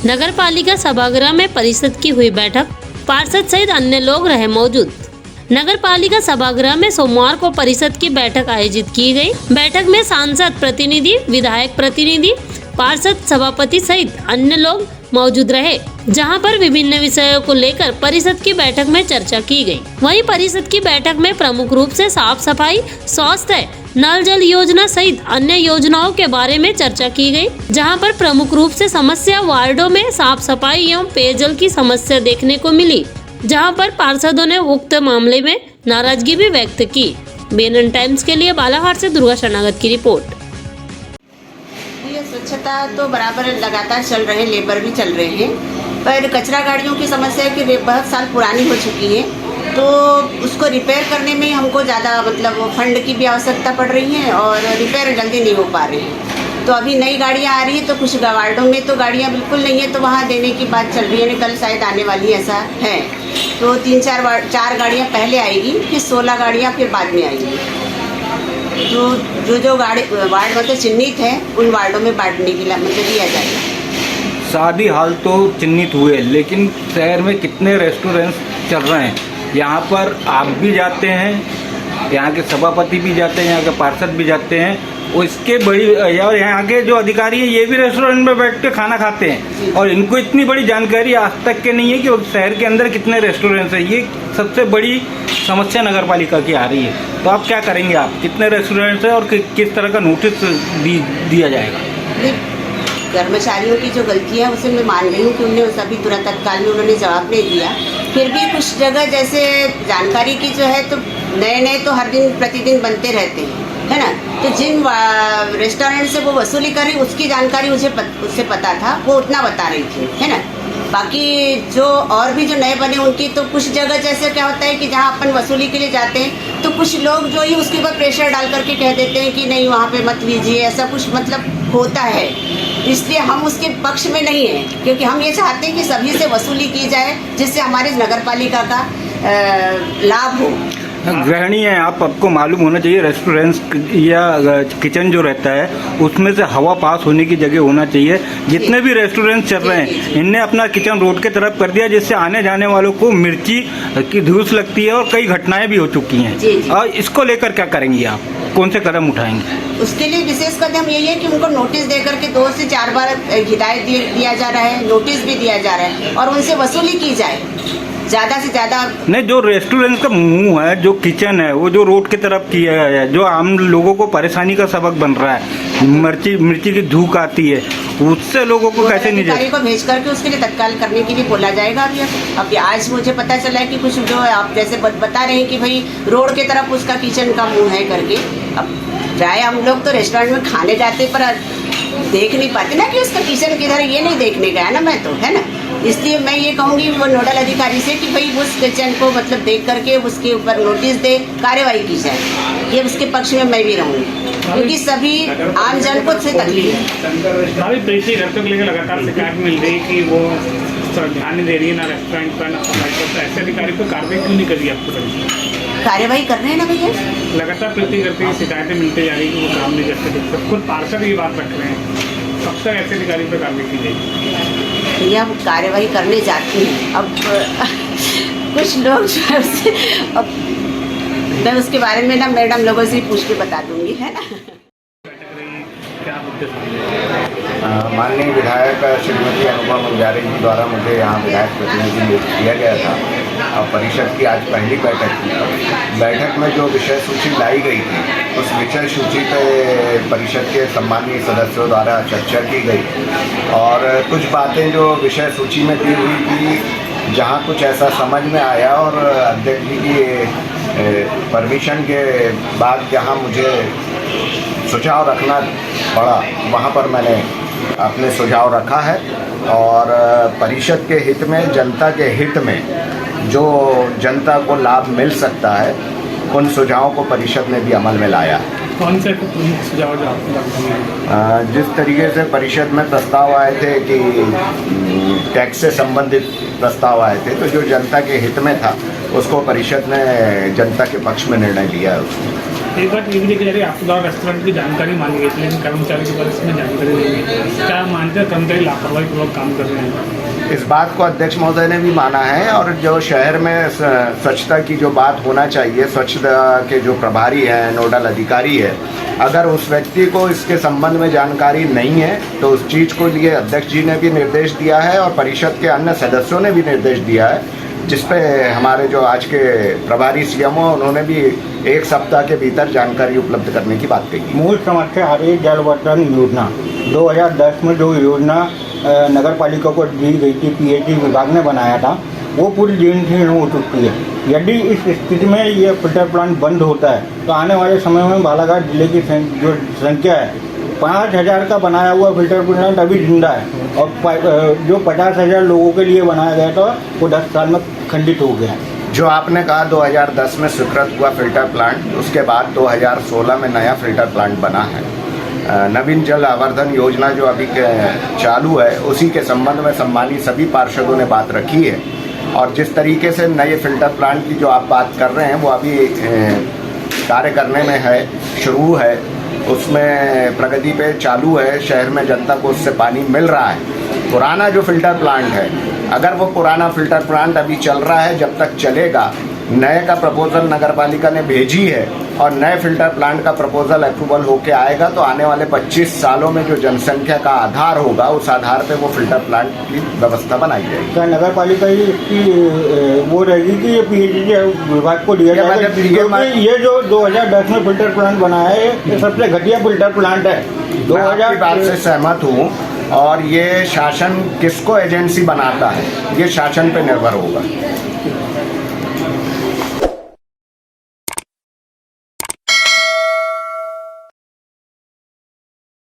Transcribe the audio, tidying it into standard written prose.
नगर पालिका सभागृह में परिषद की हुई बैठक, पार्षद सहित अन्य लोग रहे मौजूद। नगर पालिका सभागृह में सोमवार को परिषद की बैठक आयोजित की गई। बैठक में सांसद प्रतिनिधि, विधायक प्रतिनिधि, पार्षद, सभापति सहित अन्य लोग मौजूद रहे, जहां पर विभिन्न विषयों को लेकर परिषद की बैठक में चर्चा की गई। वहीं परिषद की बैठक में प्रमुख रूप से साफ सफाई, स्वास्थ्य, नल जल योजना सहित अन्य योजनाओं के बारे में चर्चा की गई, जहां पर प्रमुख रूप से समस्या वार्डों में साफ सफाई एवं पेयजल की समस्या देखने को मिली, जहां पर पार्षदों ने उक्त मामले में नाराजगी भी व्यक्त की। BNN टाइम्स के लिए बालाघाट से दुर्गा शरणागत की रिपोर्ट। ये स्वच्छता तो बराबर लगातार चल रहे हैं, लेबर भी चल रहे हैं, पर कचरा गाड़ियों की समस्या है कि बहुत साल पुरानी हो चुकी है, तो उसको रिपेयर करने में हमको ज़्यादा मतलब फंड की भी आवश्यकता पड़ रही है और रिपेयर जल्दी नहीं हो पा रहे हैं। तो अभी नई गाड़ियाँ आ रही है, तो कुछ वार्डों में तो गाड़ियाँ बिल्कुल नहीं है, तो वहाँ देने की बात चल रही है, कल शायद आने वाली ऐसा है। तो 4 गाड़ियाँ पहले आएगी, फिर 16 गाड़ियाँ फिर बाद में आएगी। तो जो वार्ड मतलब चिन्हित है, उन वार्डों में बांटने की मतलब दिया जाएगा। शादी हाल तो चिन्हित हुए, लेकिन शहर में कितने रेस्टोरेंट्स चल रहे हैं। यहाँ पर आप भी जाते हैं, यहाँ के सभापति भी जाते हैं, यहाँ के पार्षद भी जाते हैं, और इसके बड़ी और यहाँ के जो अधिकारी हैं ये भी रेस्टोरेंट में बैठ के खाना खाते हैं, और इनको इतनी बड़ी जानकारी आज तक के नहीं है कि शहर के अंदर कितने रेस्टोरेंट्स हैं। ये सबसे बड़ी समस्या नगर पालिका की आ रही है। तो आप क्या करेंगे, आप कितने रेस्टोरेंट्स हैं और किस तरह का नोटिस दिया जाएगा? कर्मचारियों की जो गलती है उसे मैं मान रही हूँ कि उन्हें सभी तुरंत तत्काल में उन्होंने जवाब नहीं दिया। फिर भी कुछ जगह जैसे जानकारी की जो है, तो नए तो हर दिन प्रतिदिन बनते रहते हैं, है ना। तो जिन रेस्टोरेंट से वो वसूली करी उसकी जानकारी उससे पता था, वो उतना बता रही थी, है ना। बाकी जो और भी जो नए बने उनकी तो कुछ जगह जैसे क्या होता है कि जहाँ अपन वसूली के लिए जाते हैं, तो कुछ लोग जो ही उसके ऊपर प्रेशर डाल करके कह देते हैं कि नहीं वहाँ पे मत लीजिए, ऐसा कुछ मतलब होता है। इसलिए हम उसके पक्ष में नहीं हैं, क्योंकि हम ये चाहते हैं कि सभी से वसूली की जाए, जिससे हमारे नगर पालिका का लाभ हो। गृहिणी है आप, आपको मालूम होना चाहिए रेस्टोरेंट्स या किचन जो रहता है उसमें से हवा पास होने की जगह होना चाहिए। जितने भी रेस्टोरेंट चल रहे हैं इनने अपना किचन रोड के तरफ कर दिया, जिससे आने जाने वालों को मिर्ची की धूस लगती है और कई घटनाएं भी हो चुकी हैं। और इसको लेकर क्या करेंगे आप, कौन से कदम उठाएंगे? उसके लिए विशेष कदम यही है कि उनको नोटिस दे करके 2 से 4 बार हिदायत दिया जा रहा है, नोटिस भी दिया जा रहा है, और उनसे वसूली की जाए ज़्यादा से ज़्यादा। नहीं, जो रेस्टोरेंट का मुंह है, जो किचन है, वो जो रोड की तरफ किया गया है, जो आम लोगों को परेशानी का सबक बन रहा है, मिर्ची की धूप आती है, उससे लोगों को कैसे नहीं अधिकारी को भेज करके उसके लिए तत्काल करने के लिए बोला जाएगा। अभी आज मुझे पता चला है कि कुछ जो आप जैसे बता रहे हैं कि भाई रोड के तरफ उसका किचन का मुँह है करके। अब चाहे हम लोग तो रेस्टोरेंट में खाने जाते पर देख नहीं पाते ना कि उसका किचन किधर है, ये नहीं देखने गया ना मैं तो, है ना। इसलिए मैं ये कहूँगी वो नोडल अधिकारी से कि भाई उस किचन को मतलब देख करके उसके ऊपर नोटिस दे, कार्यवाही की जाए। ये उसके पक्ष में मैं भी रहूँगी, क्योंकि सभी आम जन को से तकलीफ है। लगातार शिकायत मिल रही कि वो ध्यान नहीं दे रही है ना रेस्टोरेंट पर ना सफाई पर, ऐसे अधिकारी पर कार्रवाई क्यों नहीं करी आपको? कार्यवाही कर रहे हैं ना भैया, लगातार करती शिकायतें मिलती जा रही कि वो काम नहीं करते। खुद पार्षद ये बात रख रहे हैं, कब तक ऐसे अधिकारी पर कार्रवाई की जाएगी? भैया वो कार्यवाही करने जाती हैं। अब कुछ लोग जो है उससे, अब मैं उसके बारे में ना मैडम लोगों से पूछ के बता दूंगी, है ना। माननीय विधायक श्रीमती अनुभा मुंजारी जी द्वारा मुझे यहाँ विधायक प्रतिनिधि नियुक्त किया गया था और परिषद की आज पहली बैठक थी। बैठक में जो विषय सूची लाई गई थी, उस विषय सूची पे परिषद के सम्मानीय सदस्यों द्वारा चर्चा की गई, और कुछ बातें जो विषय सूची में दी हुई थी, जहाँ कुछ ऐसा समझ में आया और अध्यक्ष जी की परमिशन के बाद जहाँ मुझे सुझाव रखना पड़ा, वहाँ पर मैंने अपने सुझाव रखा है। और परिषद के हित में, जनता के हित में जो जनता को लाभ मिल सकता है, उन सुझावों को परिषद ने भी अमल में लाया। कौन से सुझाव जो आपको? जिस तरीके से परिषद में प्रस्ताव आए थे कि टैक्स से संबंधित प्रस्ताव आए थे, तो जो जनता के हित में था उसको परिषद ने जनता के पक्ष में निर्णय लिया है। एक बात ये भी देखी जा रही है, आपके द्वारा रेस्टोरेंट की जानकारी मांगी गई थी, लेकिन कर्मचारी के पास इसमें जानकारी नहीं है। क्या मानते हैं कर्मचारी लापरवाही पूर्वक काम कर रहे हैं? इस बात को अध्यक्ष महोदय ने भी माना है, और जो शहर में स्वच्छता की जो बात होना चाहिए, स्वच्छता के जो प्रभारी हैं, नोडल अधिकारी है, अगर उस व्यक्ति को इसके संबंध में जानकारी नहीं है तो उस चीज़ को लिए अध्यक्ष जी ने भी निर्देश दिया है और परिषद के अन्य सदस्यों ने भी निर्देश दिया है, जिसपे हमारे जो आज के प्रभारी सीएमओ उन्होंने भी 1 सप्ताह के भीतर जानकारी उपलब्ध करने की बात कही। मूल समस्या आ रही है जलवर्धन योजना 2010 में जो योजना नगर पालिका को दी गई थी, पीएचई विभाग ने बनाया था, वो पूरी जीर्ण हो चुकी है। यदि इस स्थिति में ये फिल्टर प्लांट बंद होता है तो आने वाले समय में बालाघाट जिले की जो संख्या है 5000 का बनाया हुआ फिल्टर प्लांट अभी जिंदा है, और जो 50,000 लोगों के लिए बनाया गया था वो 10 साल में खंडित हो गया। जो आपने कहा 2010 में स्वीकृत हुआ फिल्टर प्लांट, उसके बाद 2016 में नया फिल्टर प्लांट बना है। नवीन जल आवर्धन योजना जो अभी चालू है, उसी के संबंध में सम्मानित सभी पार्षदों ने बात रखी है, और जिस तरीके से नए फिल्टर प्लांट की जो आप बात कर रहे हैं वो अभी कार्य करने में है, शुरू है, उसमें प्रगति पे चालू है, शहर में जनता को उससे पानी मिल रहा है। पुराना जो फिल्टर प्लांट है, अगर वो पुराना फिल्टर प्लांट अभी चल रहा है, जब तक चलेगा, नए का प्रपोजल नगर पालिका ने भेजी है और नए फिल्टर प्लांट का प्रपोजल अप्रूवल होके आएगा, तो आने वाले 25 सालों में जो जनसंख्या का आधार होगा, उस आधार पे वो फिल्टर प्लांट की व्यवस्था बनाई जाएगी। क्या नगर पालिका इसकी वो रहेगी कि ये पीएचई विभाग को दिया जाएगा? क्योंकि ये जो 2010 में फिल्टर प्लांट बनाया है, ये सबसे घटिया फिल्टर प्लांट है। 2000 बात से सहमत हूँ, और ये शासन किसको एजेंसी बनाता है, ये शासन पे निर्भर होगा।